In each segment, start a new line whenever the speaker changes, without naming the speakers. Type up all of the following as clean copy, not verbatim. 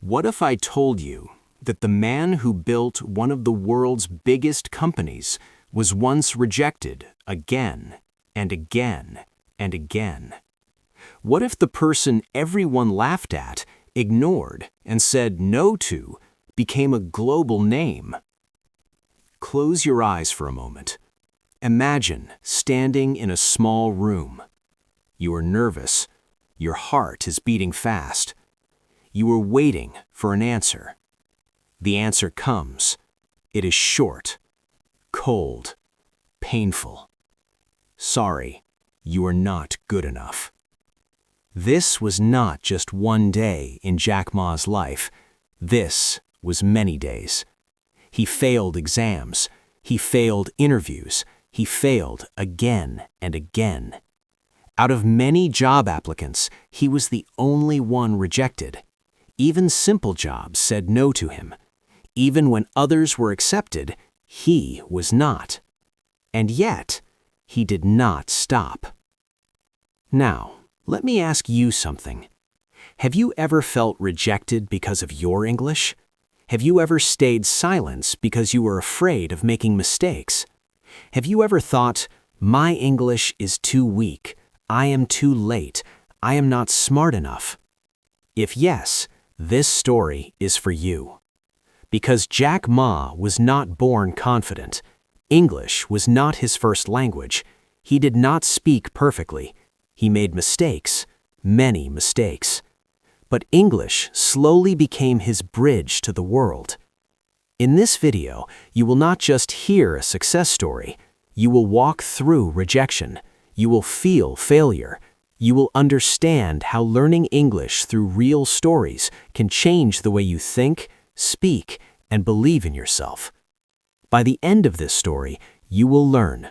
What if I told you that the man who built one of the world's biggest companies was once rejected again and again and again? What if the person everyone laughed at, ignored, and said no to became a global name? Close your eyes for a moment. Imagine standing in a small room. You are nervous. Your heart is beating fast. You are waiting for an answer. The answer comes. It is short, cold, painful. Sorry, you are not good enough. This was not just one day in Jack Ma's life. This was many days. He failed exams. He failed interviews. He failed again and again. Out of many job applicants, he was the only one rejected. Even simple jobs said no to him. Even when others were accepted, he was not. And yet, he did not stop. Now, let me ask you something. Have you ever felt rejected because of your English? Have you ever stayed silent because you were afraid of making mistakes? Have you ever thought, my English is too weak, I am too late, I am not smart enough? If yes, this story is for you. Because Jack Ma was not born confident. English was not his first language. He did not speak perfectly. He made mistakes, many mistakes. But English slowly became his bridge to the world. In this video, you will not just hear a success story. You will walk through rejection. You will feel failure. You will understand how learning English through real stories can change the way you think, speak, and believe in yourself. By the end of this story, you will learn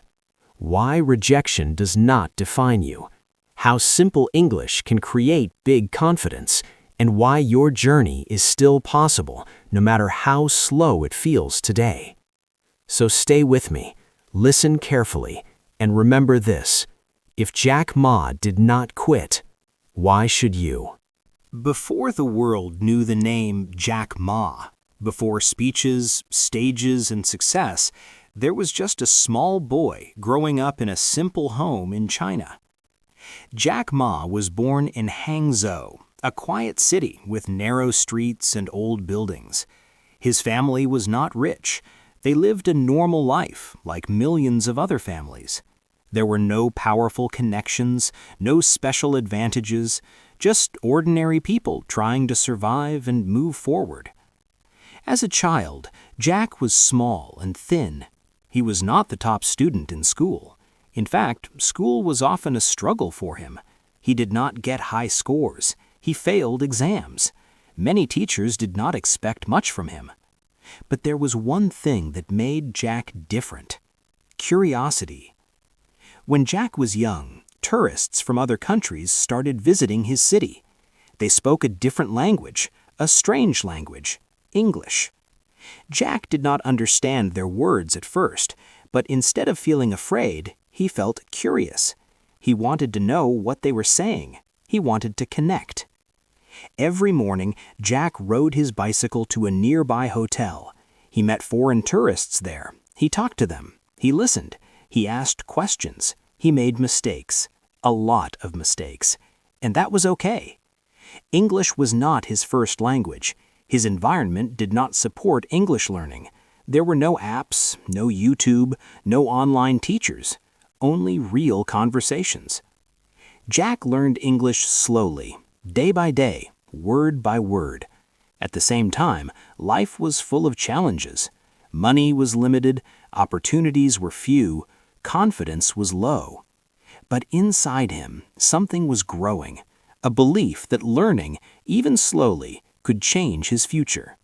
why rejection does not define you, how simple English can create big confidence, and why your journey is still possible no matter how slow it feels today. So stay with me, listen carefully, and remember this: if Jack Ma did not quit, why should you? Before the world knew the name Jack Ma, before speeches, stages, and success, there was just a small boy growing up in a simple home in China. Jack Ma was born in Hangzhou, a quiet city with narrow streets and old buildings. His family was not rich. They lived a normal life, like millions of other families. There were no powerful connections, no special advantages, just ordinary people trying to survive and move forward. As a child, Jack was small and thin. He was not the top student in school. In fact, school was often a struggle for him. He did not get high scores. He failed exams. Many teachers did not expect much from him. But there was one thing that made Jack different: curiosity. When Jack was young, tourists from other countries started visiting his city. They spoke a different language, a strange language, English. Jack did not understand their words at first, but instead of feeling afraid, he felt curious. He wanted to know what they were saying. He wanted to connect. Every morning, Jack rode his bicycle to a nearby hotel. He met foreign tourists there. He talked to them. He listened. He asked questions. He made mistakes, a lot of mistakes, and that was okay. English was not his first language. His environment did not support English learning. There were no apps, no YouTube, no online teachers, only real conversations. Jack learned English slowly, day by day, word by word. At the same time, life was full of challenges. Money was limited, opportunities were few, confidence was low. But inside him, something was growing, a belief that learning, even slowly, could change his future.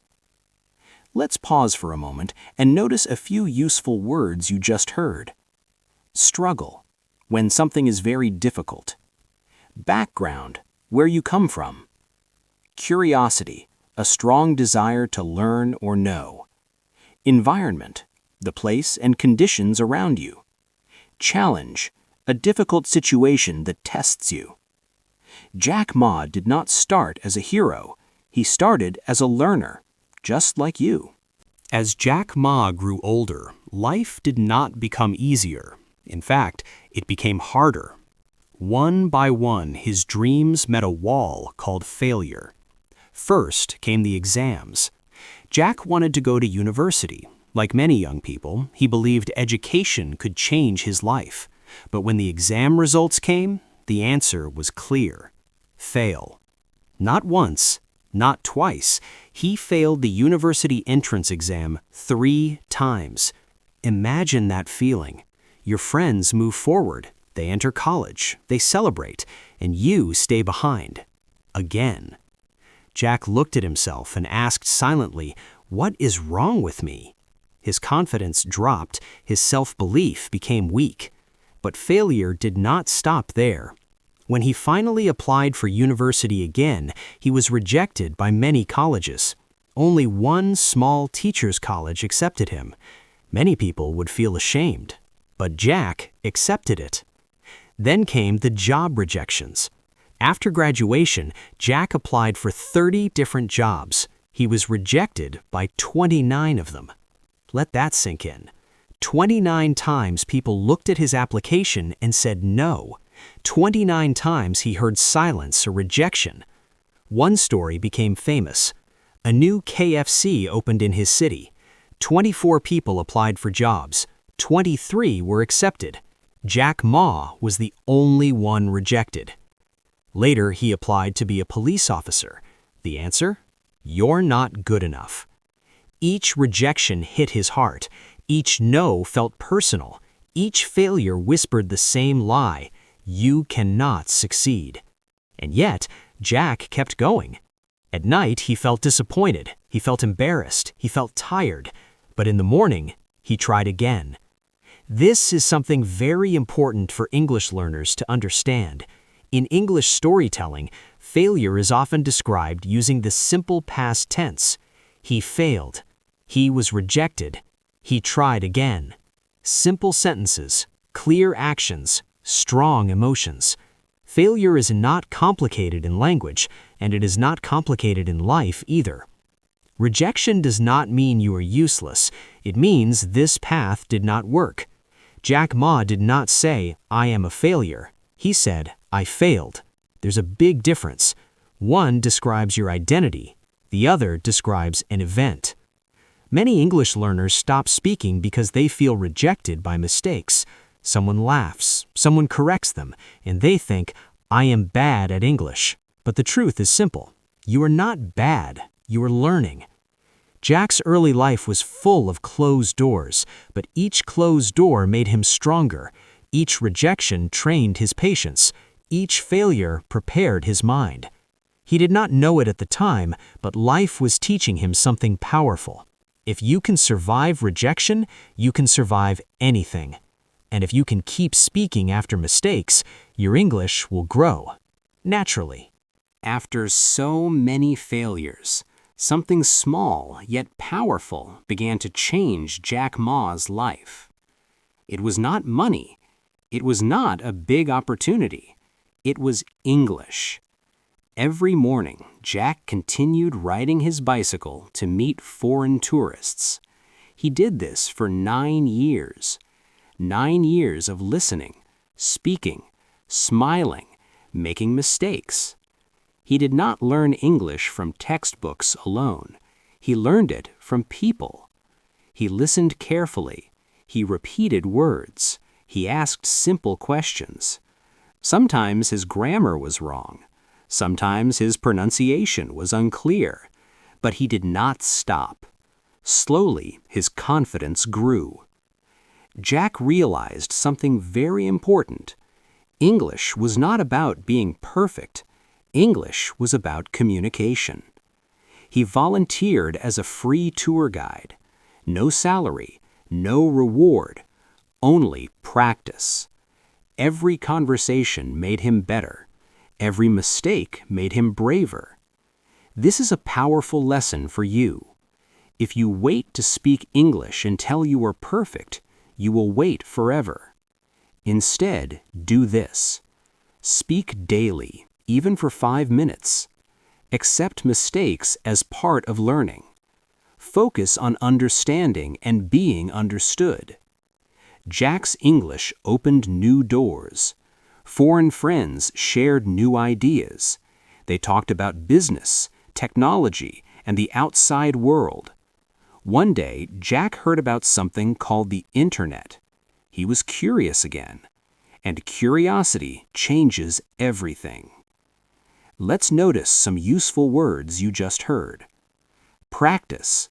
Let's pause for a moment and notice a few useful words you just heard. Struggle, when something is very difficult. Background, where you come from. Curiosity, a strong desire to learn or know. Environment, the place and conditions around you. Challenge, a difficult situation that tests you. Jack Ma did not start as a hero. He started as a learner, just like you. As Jack Ma grew older, life did not become easier. In fact, it became harder. One by one, his dreams met a wall called failure. First came the exams. Jack wanted to go to university. Like many young people, he believed education could change his life. But when the exam results came, the answer was clear. Fail. Not once, not twice. He failed the university entrance exam 3 times. Imagine that feeling. Your friends move forward. They enter college. They celebrate. And you stay behind. Again. Jack looked at himself and asked silently, "What is wrong with me?" His confidence dropped. His self-belief became weak. But failure did not stop there. When he finally applied for university again, he was rejected by many colleges. Only one small teachers' college accepted him. Many people would feel ashamed, but Jack accepted it. Then came the job rejections. After graduation, Jack applied for 30 different jobs. He was rejected by 29 of them. Let that sink in. 29 times people looked at his application and said no. 29 times he heard silence or rejection. One story became famous. A new KFC opened in his city. 24 people applied for jobs. 23 were accepted. Jack Ma was the only one rejected. Later, he applied to be a police officer. The answer? You're not good enough. Each rejection hit his heart. Each no felt personal. Each failure whispered the same lie: you cannot succeed. And yet, Jack kept going. At night, he felt disappointed. He felt embarrassed. He felt tired. But in the morning, he tried again. This is something very important for English learners to understand. In English storytelling, failure is often described using the simple past tense. He failed. He was rejected. He tried again. Simple sentences, clear actions, strong emotions. Failure is not complicated in language, and it is not complicated in life either. Rejection does not mean you are useless. It means this path did not work. Jack Ma did not say, "I am a failure." He said, "I failed." There's a big difference. One describes your identity. The other describes an event. Many English learners stop speaking because they feel rejected by mistakes. Someone laughs, someone corrects them, and they think, "I am bad at English." But the truth is simple. You are not bad. You are learning. Jack's early life was full of closed doors, but each closed door made him stronger. Each rejection trained his patience. Each failure prepared his mind. He did not know it at the time, but life was teaching him something powerful. If you can survive rejection, you can survive anything. And if you can keep speaking after mistakes, your English will grow, naturally. After so many failures, something small yet powerful began to change Jack Ma's life. It was not money. It was not a big opportunity. It was English. Every morning, Jack continued riding his bicycle to meet foreign tourists. He did this for 9 years. 9 years of listening, speaking, smiling, making mistakes. He did not learn English from textbooks alone. He learned it from people. He listened carefully. He repeated words. He asked simple questions. Sometimes his grammar was wrong. Sometimes his pronunciation was unclear. But he did not stop. Slowly, his confidence grew. Jack realized something very important. English was not about being perfect. English was about communication. He volunteered as a free tour guide. No salary, no reward, only practice. Every conversation made him better. Every mistake made him braver. This is a powerful lesson for you. If you wait to speak English until you are perfect, you will wait forever. Instead, do this. Speak daily, even for 5 minutes. Accept mistakes as part of learning. Focus on understanding and being understood. Jack's English opened new doors. Foreign friends shared new ideas. They talked about business, technology, and the outside world. One day, Jack heard about something called the Internet. He was curious again, and curiosity changes everything. Let's notice some useful words you just heard. Practice,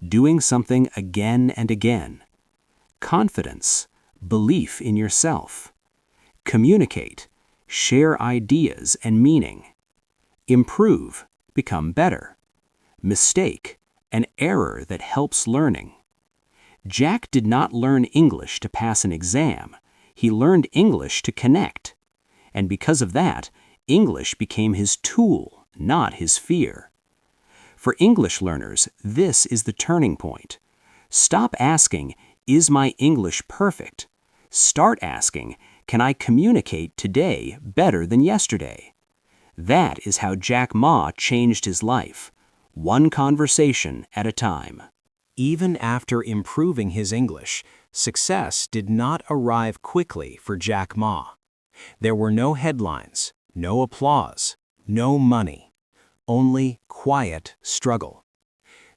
doing something again and again. Confidence, belief in yourself. Communicate, share ideas and meaning. Improve, become better. Mistake, an error that helps learning. Jack did not learn English to pass an exam. He learned English to connect. And because of that, English became his tool, not his fear. For English learners, this is the turning point. Stop asking, "Is my English perfect?" Start asking, "Can I communicate today better than yesterday?" That is how Jack Ma changed his life, one conversation at a time. Even after improving his English, success did not arrive quickly for Jack Ma. There were no headlines, no applause, no money, only quiet struggle.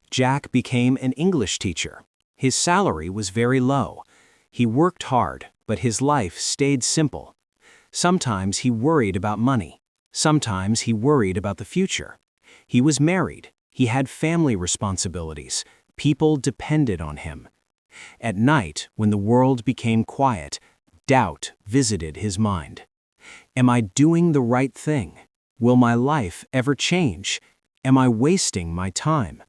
Jack became an English teacher. His salary was very low. He worked hard, but his life stayed simple. Sometimes he worried about money. Sometimes he worried about the future. He was married. He had family responsibilities. People depended on him. At night, when the world became quiet, doubt visited his mind. Am I doing the right thing? Will my life ever change? Am I wasting my time?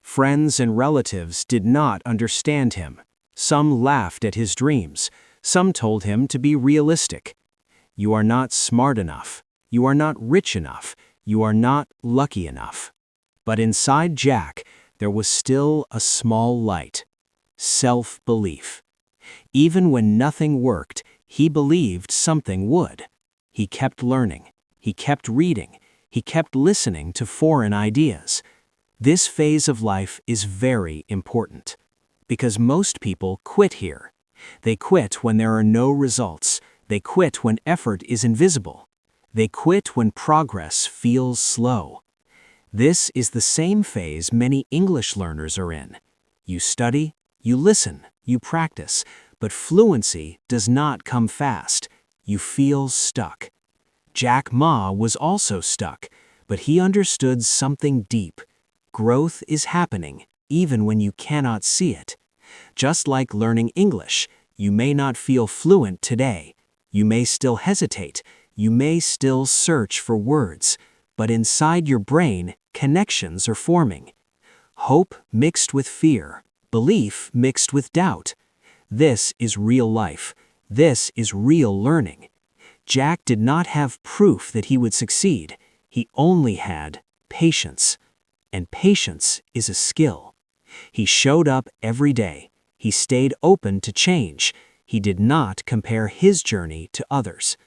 Friends and relatives did not understand him. Some laughed at his dreams. Some told him to be realistic. You are not smart enough. You are not rich enough. You are not lucky enough. But inside Jack, there was still a small light. Self-belief. Even when nothing worked, he believed something would. He kept learning. He kept reading. He kept listening to foreign ideas. This phase of life is very important, because most people quit here. They quit when there are no results. They quit when effort is invisible. They quit when progress feels slow. This is the same phase many English learners are in. You study, you listen, you practice, but fluency does not come fast. You feel stuck. Jack Ma was also stuck, but he understood something deep. Growth is happening, even when you cannot see it. Just like learning English, you may not feel fluent today. You may still hesitate. You may still search for words. But inside your brain, connections are forming. Hope mixed with fear. Belief mixed with doubt. This is real life. This is real learning. Jack did not have proof that he would succeed. He only had patience. And patience is a skill. He showed up every day. He stayed open to change. He did not compare his journey to others.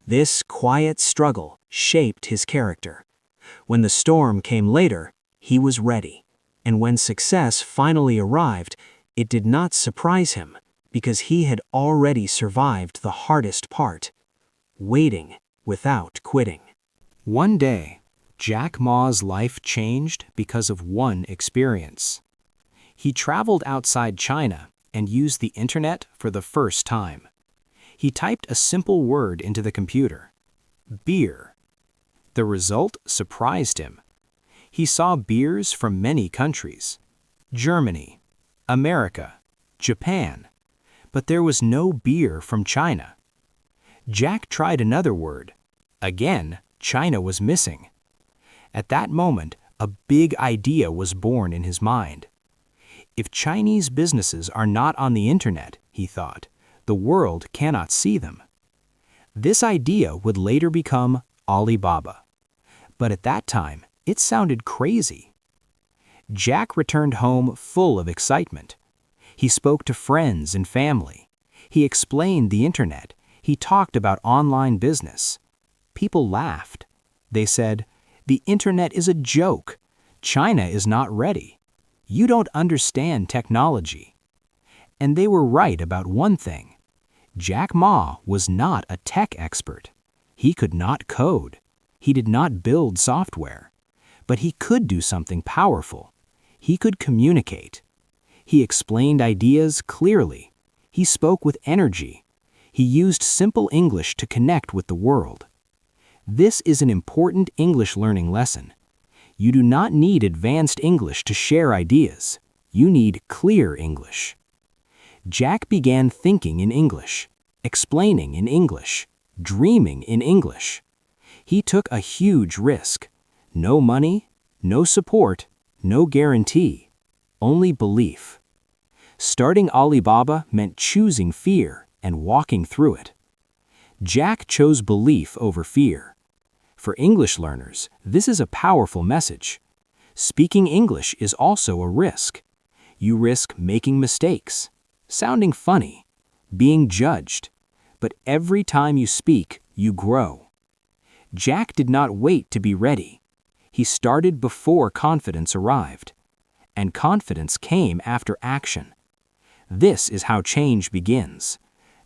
This quiet struggle shaped his character. When the storm came later, he was ready. And when success finally arrived, it did not surprise him, because he had already survived the hardest part: waiting without quitting. One day, Jack Ma's life changed because of one experience. He traveled outside China and used the internet for the first time. He typed a simple word into the computer: beer. The result surprised him. He saw beers from many countries: Germany, America, Japan, but there was no beer from China. Jack tried another word. Again, China was missing. At that moment, a big idea was born in his mind. If Chinese businesses are not on the internet, he thought, the world cannot see them. This idea would later become Alibaba. But at that time, it sounded crazy. Jack returned home full of excitement. He spoke to friends and family. He explained the internet. He talked about online business. People laughed. They said,
The internet is a joke. China is not ready. You don't understand technology. And they were right about one thing. Jack Ma was not a tech expert. He could not code. He did not build software. But he could do something powerful. He could communicate. He explained ideas clearly. He spoke with energy. He used simple English to connect with the world. This is an important English learning lesson. You do not need advanced English to share ideas. You need clear English. Jack began thinking in English, explaining in English, dreaming in English. He took a huge risk. No money, no support, no guarantee, only belief. Starting Alibaba meant choosing fear and walking through it. Jack chose belief over fear. For English learners, this is a powerful message. Speaking English is also a risk. You risk making mistakes, sounding funny, being judged. But every time you speak, you grow. Jack did not wait to be ready. He started before confidence arrived. And confidence came after action. This is how change begins.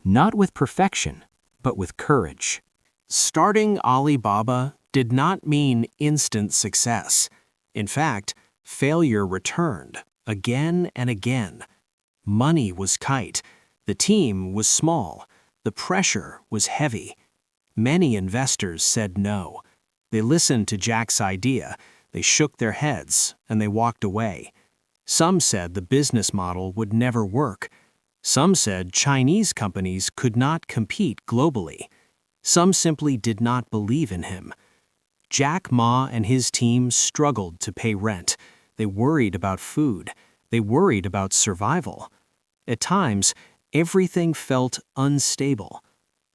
Not with perfection, but with courage.
Starting Alibaba did not mean instant success. In fact, failure returned again and again. Money was tight. The team was small. The pressure was heavy. Many investors said no. They listened to Jack's idea. They shook their heads and they walked away. Some said the business model would never work. Some said Chinese companies could not compete globally. Some simply did not believe in him. Jack Ma and his team struggled to pay rent. They worried about food. They worried about survival. At times, everything felt unstable.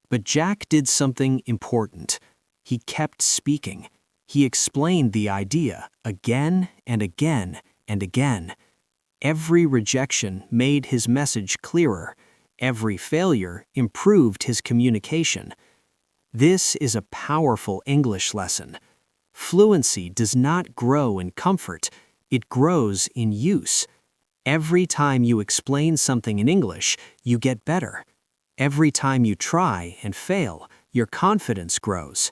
But Jack did something important. He kept speaking. He explained the idea again and again and again. Every rejection made his message clearer. Every failure improved his communication. This is a powerful English lesson. Fluency does not grow in comfort. It grows in use. Every time you explain something in English, you get better. Every time you try and fail, your confidence grows.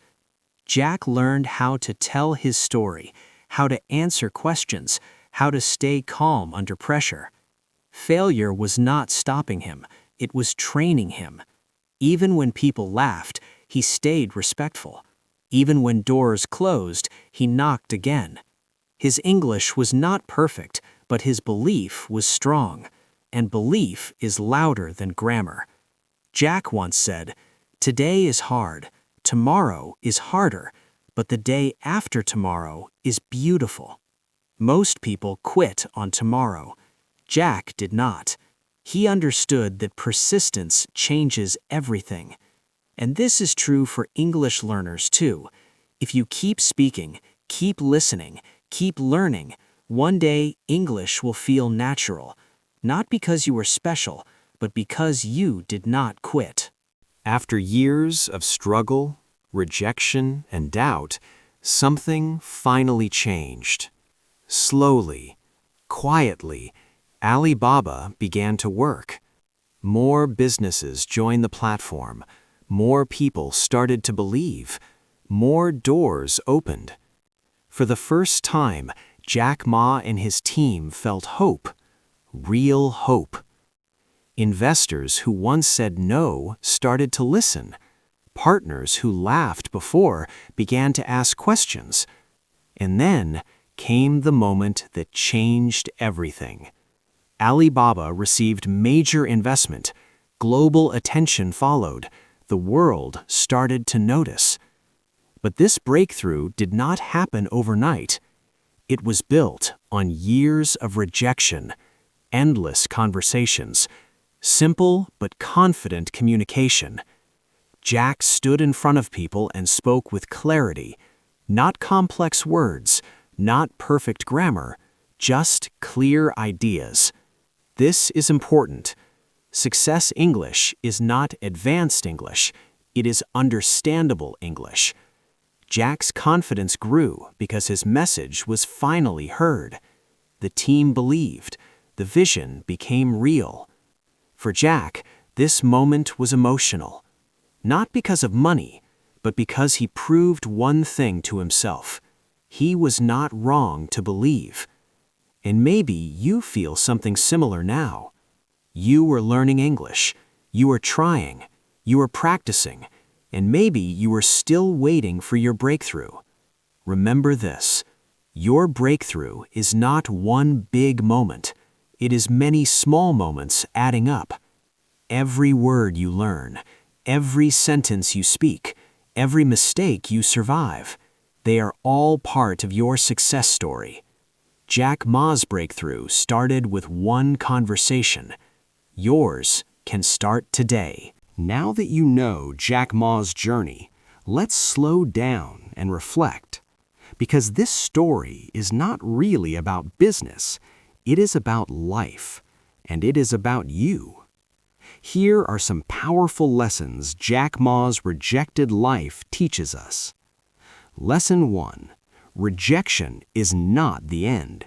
Jack learned how to tell his story, how to answer questions, how to stay calm under pressure. Failure was not stopping him, it was training him. Even when people laughed, he stayed respectful. Even when doors closed, he knocked again. His English was not perfect, but his belief was strong, and belief is louder than grammar. Jack once said, "Today is hard, tomorrow is harder, but the day after tomorrow is beautiful." Most people quit on tomorrow. Jack did not. He understood that persistence changes everything. And this is true for English learners too. If you keep speaking, keep listening, keep learning, one day English will feel natural, not because you were special, but because you did not quit. After years of struggle, rejection, and doubt, something finally changed. Slowly, quietly, Alibaba began to work. More businesses joined the platform. More people started to believe. More doors opened. For the first time, Jack Ma and his team felt hope. Real hope. Investors who once said no started to listen. Partners who laughed before began to ask questions. And then came the moment that changed everything. Alibaba received major investment. Global attention followed. The world started to notice. But this breakthrough did not happen overnight. It was built on years of rejection, endless conversations, simple but confident communication. Jack stood in front of people and spoke with clarity, not complex words, not perfect grammar, just clear ideas. This is important. Success English is not advanced English, it is understandable English. Jack's confidence grew because his message was finally heard. The team believed. The vision became real. For Jack, this moment was emotional. Not because of money, but because he proved one thing to himself. He was not wrong to believe. And maybe you feel something similar now. You are learning English. You are trying. You are practicing. And maybe you are still waiting for your breakthrough. Remember this: your breakthrough is not one big moment. It is many small moments adding up. Every word you learn, every sentence you speak, every mistake you survive, they are all part of your success story. Jack Ma's breakthrough started with one conversation. Yours can start today. Now that you know Jack Ma's journey, let's slow down and reflect. Because this story is not really about business, it is about life, and it is about you. Here are some powerful lessons Jack Ma's rejected life teaches us. Lesson 1. Rejection is not the end.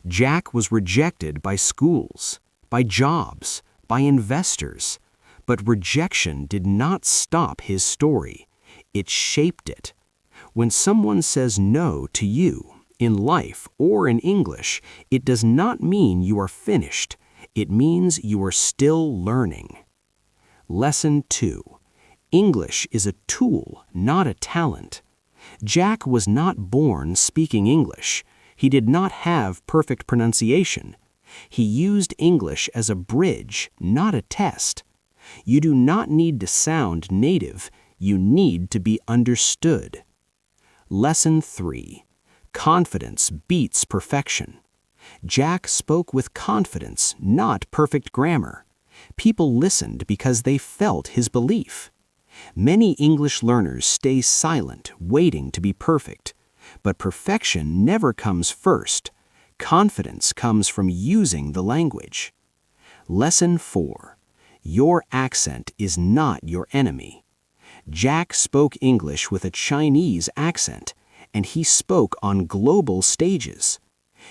Jack was rejected by schools, by jobs, by investors. But rejection did not stop his story. It shaped it. When someone says no to you, in life or in English, it does not mean you are finished. It means you are still learning. Lesson 2. English is a tool, not a talent. Jack was not born speaking English. He did not have perfect pronunciation. He used English as a bridge, not a test. You do not need to sound native. You need to be understood. Lesson 3. Confidence beats perfection. Jack spoke with confidence, not perfect grammar. People listened because they felt his belief. Many English learners stay silent, waiting to be perfect. But perfection never comes first. Confidence comes from using the language. Lesson 4. Your accent is not your enemy. Jack spoke English with a Chinese accent, and he spoke on global stages.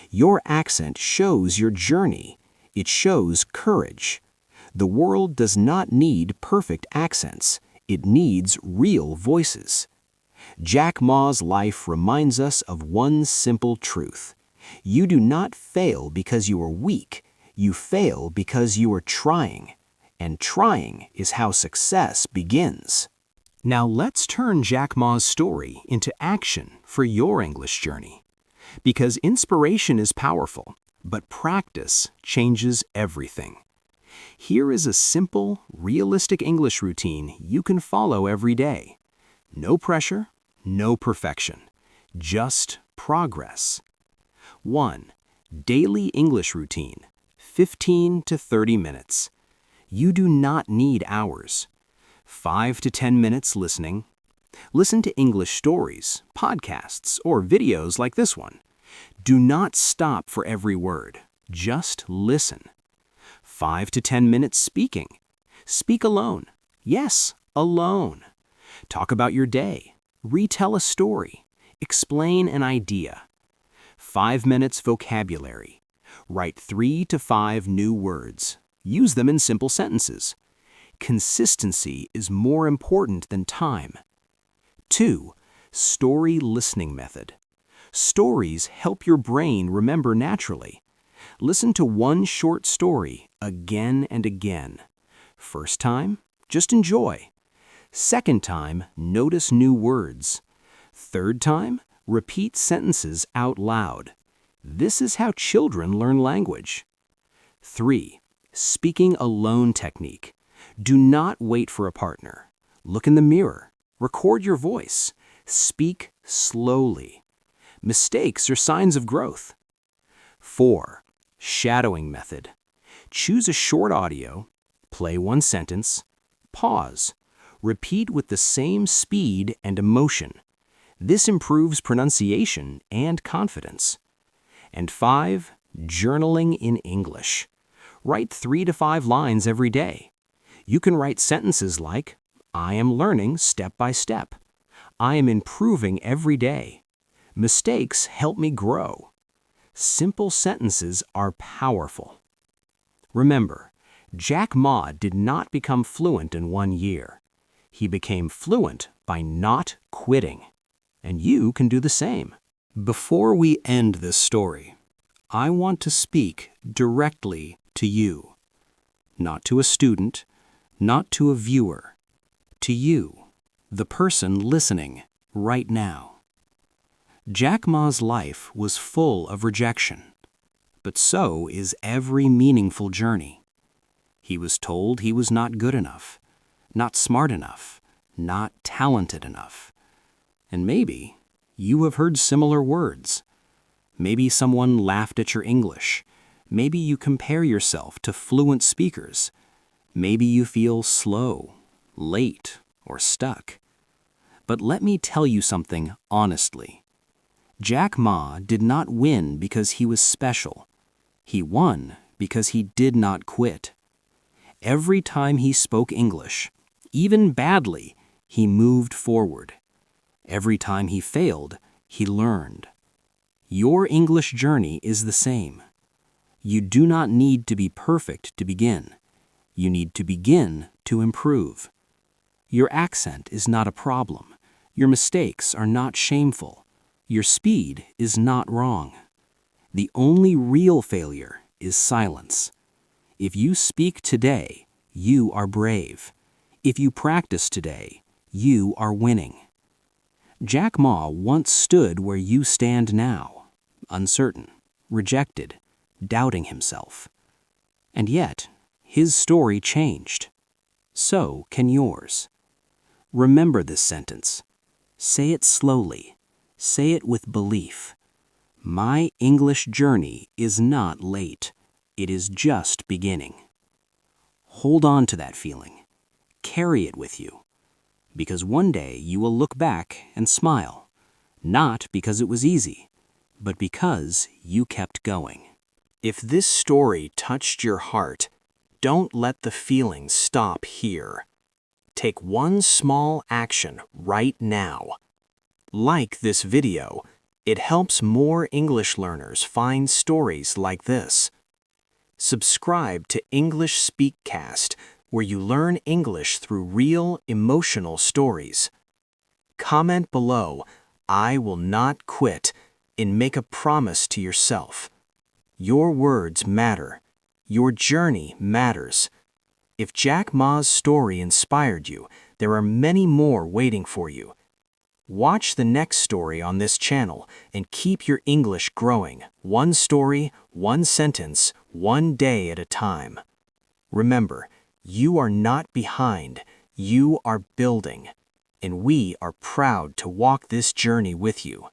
Your accent shows your journey. It shows courage. The world does not need perfect accents. It needs real voices. Jack Ma's life reminds us of one simple truth. You do not fail because you are weak. You fail because you are trying. And trying is how success begins. Now let's turn Jack Ma's story into action for your English journey. Because inspiration is powerful, but practice changes everything. Here is a simple, realistic English routine you can follow every day. No pressure, no perfection, just progress. 1. Daily English routine, 15 to 30 minutes. You do not need hours. 5 to 10 minutes listening. Listen to English stories, podcasts, or videos like this one. Do not stop for every word. Just listen. 5 to 10 minutes speaking. Speak alone. Yes, alone. Talk about your day. Retell a story. Explain an idea. 5 minutes vocabulary. Write 3 to 5 new words. Use them in simple sentences. Consistency is more important than time. 2. Story listening method. Stories help your brain remember naturally. Listen to one short story again and again. First time, just enjoy. Second time, notice new words. Third time, repeat sentences out loud. This is how children learn language. 3. Speaking alone technique. Do not wait for a partner. Look in the mirror. Record your voice. Speak slowly. Mistakes are signs of growth. 4. Shadowing method. Choose a short audio, play one sentence, pause, repeat with the same speed and emotion. This improves pronunciation and confidence. And 5. Journaling in English. Write 3 to 5 lines every day. You can write sentences like, I am learning step by step. I am improving every day. Mistakes help me grow. Simple sentences are powerful. Remember, Jack Ma did not become fluent in 1 year. He became fluent by not quitting. And you can do the same. Before we end this story, I want to speak directly to you. Not to a student, not to a viewer. To you, the person listening right now. Jack Ma's life was full of rejection, but so is every meaningful journey. He was told he was not good enough, not smart enough, not talented enough. And maybe you have heard similar words. Maybe someone laughed at your English. Maybe you compare yourself to fluent speakers. Maybe you feel slow, late, or stuck. But let me tell you something honestly. Jack Ma did not win because he was special. He won because he did not quit. Every time he spoke English, even badly, he moved forward. Every time he failed, he learned. Your English journey is the same. You do not need to be perfect to begin. You need to begin to improve. Your accent is not a problem. Your mistakes are not shameful. Your speed is not wrong. The only real failure is silence. If you speak today, you are brave. If you practice today, you are winning. Jack Ma once stood where you stand now, uncertain, rejected, doubting himself. And yet, his story changed. So can yours. Remember this sentence. Say it slowly. Say it with belief. My English journey is not late. It is just beginning. Hold on to that feeling. Carry it with you. Because one day you will look back and smile. Not because it was easy, but because you kept going. If this story touched your heart, don't let the feelings stop here. Take one small action right now. Like this video. It helps more English learners find stories like this. Subscribe to English Speakcast, where you learn English through real, emotional stories. Comment below, I will not quit, and make a promise to yourself. Your words matter. Your journey matters. If Jack Ma's story inspired you, there are many more waiting for you. Watch the next story on this channel and keep your English growing, one story, one sentence, one day at a time. Remember, you are not behind, you are building, and we are proud to walk this journey with you.